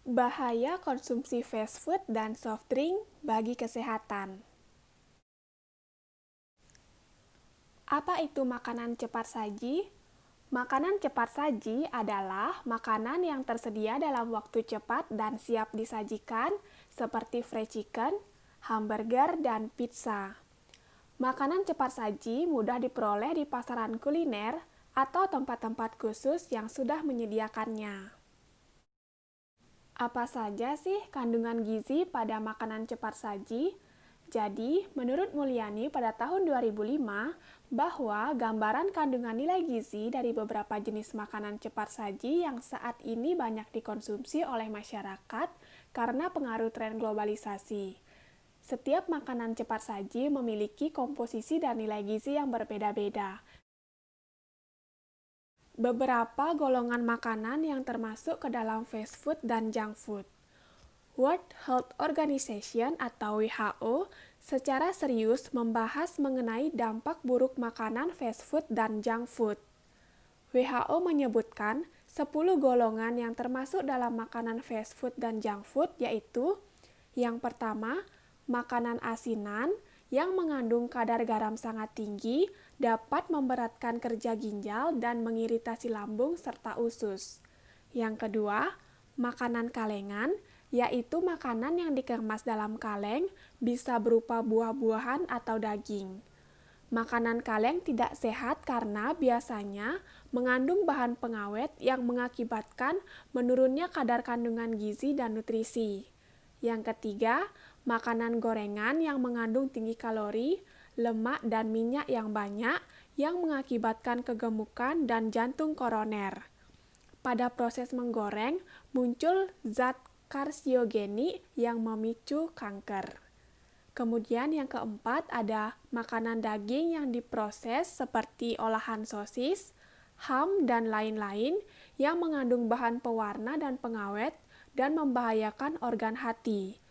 Bahaya konsumsi fast food dan soft drink bagi kesehatan. Apa itu makanan cepat saji? Makanan cepat saji adalah makanan yang tersedia dalam waktu cepat dan siap disajikan seperti fried chicken, hamburger, dan pizza. Makanan cepat saji mudah diperoleh di pasaran kuliner atau tempat-tempat khusus yang sudah menyediakannya. Apa saja sih kandungan gizi pada makanan cepat saji? Jadi, menurut Mulyani pada tahun 2005, bahwa gambaran kandungan nilai gizi dari beberapa jenis makanan cepat saji yang saat ini banyak dikonsumsi oleh masyarakat karena pengaruh tren globalisasi. Setiap makanan cepat saji memiliki komposisi dan nilai gizi yang berbeda-beda. Beberapa golongan makanan yang termasuk ke dalam fast food dan junk food. World Health Organization atau WHO secara serius membahas mengenai dampak buruk makanan fast food dan junk food. WHO menyebutkan 10 golongan yang termasuk dalam makanan fast food dan junk food yaitu yang pertama, makanan asinan yang mengandung kadar garam sangat tinggi dapat memberatkan kerja ginjal dan mengiritasi lambung serta usus. Yang kedua, makanan kalengan, yaitu makanan yang dikemas dalam kaleng, bisa berupa buah-buahan atau daging. Makanan kaleng tidak sehat karena biasanya mengandung bahan pengawet yang mengakibatkan menurunnya kadar kandungan gizi dan nutrisi. Yang ketiga, makanan gorengan yang mengandung tinggi kalori, lemak, dan minyak yang banyak yang mengakibatkan kegemukan dan jantung koroner. Pada proses menggoreng, muncul zat karsiogenik yang memicu kanker. Kemudian yang keempat ada makanan daging yang diproses seperti olahan sosis, ham, dan lain-lain yang mengandung bahan pewarna dan pengawet dan membahayakan organ hati.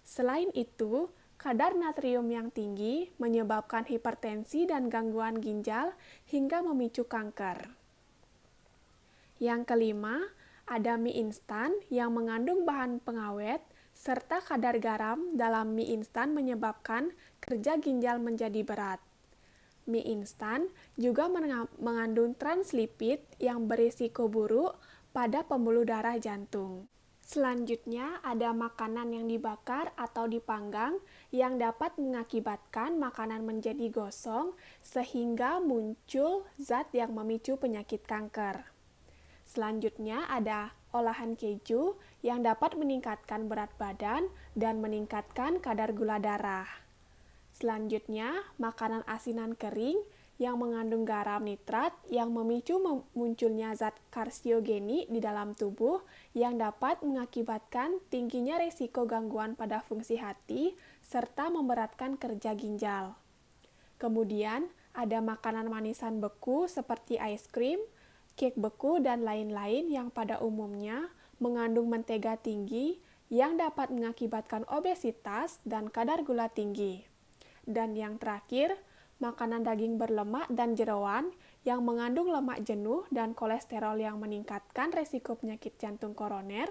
Selain itu, kadar natrium yang tinggi menyebabkan hipertensi dan gangguan ginjal hingga memicu kanker. Yang kelima, ada mie instan yang mengandung bahan pengawet serta kadar garam dalam mie instan menyebabkan kerja ginjal menjadi berat. Mie instan juga mengandung translipid yang berisiko buruk pada pembuluh darah jantung. Selanjutnya, ada makanan yang dibakar atau dipanggang yang dapat mengakibatkan makanan menjadi gosong sehingga muncul zat yang memicu penyakit kanker. Selanjutnya, ada olahan keju yang dapat meningkatkan berat badan dan meningkatkan kadar gula darah. Selanjutnya, makanan asinan kering yang mengandung garam nitrat yang memicu munculnya zat karsiogenik di dalam tubuh yang dapat mengakibatkan tingginya risiko gangguan pada fungsi hati serta memberatkan kerja ginjal. Kemudian, ada makanan manisan beku seperti es krim, kek beku, dan lain-lain yang pada umumnya mengandung mentega tinggi yang dapat mengakibatkan obesitas dan kadar gula tinggi. Dan yang terakhir, makanan daging berlemak dan jeroan yang mengandung lemak jenuh dan kolesterol yang meningkatkan risiko penyakit jantung koroner,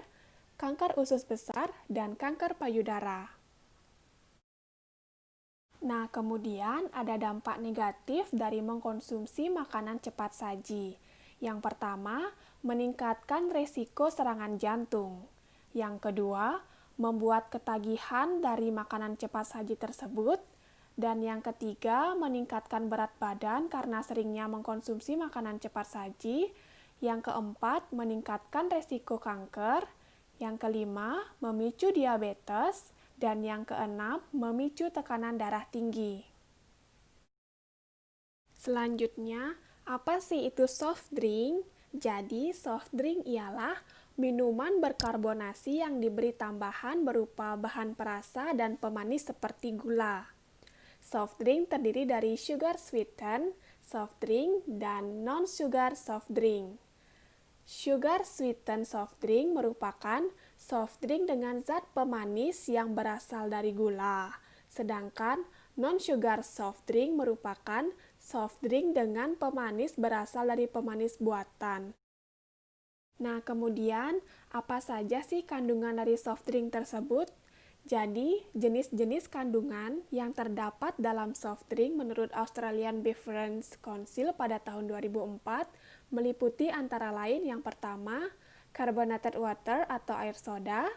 kanker usus besar, dan kanker payudara. Nah, kemudian ada dampak negatif dari mengkonsumsi makanan cepat saji. Yang pertama, meningkatkan risiko serangan jantung. Yang kedua, membuat ketagihan dari makanan cepat saji tersebut. Dan yang ketiga, meningkatkan berat badan karena seringnya mengkonsumsi makanan cepat saji. Yang keempat, meningkatkan risiko kanker. Yang kelima, memicu diabetes. Dan yang keenam, memicu tekanan darah tinggi. Selanjutnya, apa sih itu soft drink? Jadi, soft drink ialah minuman berkarbonasi yang diberi tambahan berupa bahan perasa dan pemanis seperti gula. Soft drink terdiri dari sugar sweetened soft drink dan non-sugar soft drink. Sugar sweetened soft drink merupakan soft drink dengan zat pemanis yang berasal dari gula. Sedangkan non-sugar soft drink merupakan soft drink dengan pemanis berasal dari pemanis buatan. Nah, kemudian apa saja sih kandungan dari soft drink tersebut? Jadi, jenis-jenis kandungan yang terdapat dalam soft drink menurut Australian Beverage Council pada tahun 2004 meliputi antara lain yang pertama, carbonated water atau air soda,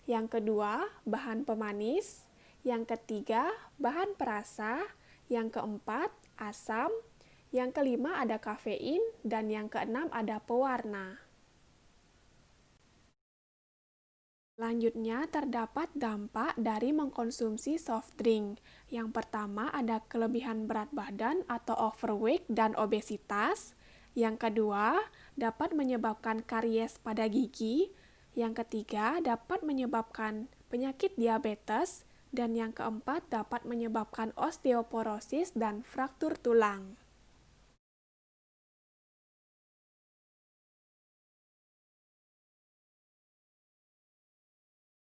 yang kedua, bahan pemanis, yang ketiga, bahan perasa, yang keempat, asam, yang kelima ada kafein, dan yang keenam ada pewarna. Selanjutnya, terdapat dampak dari mengkonsumsi soft drink. Yang pertama ada kelebihan berat badan atau overweight dan obesitas. Yang kedua, dapat menyebabkan karies pada gigi. Yang ketiga, dapat menyebabkan penyakit diabetes. Dan yang keempat, dapat menyebabkan osteoporosis dan fraktur tulang.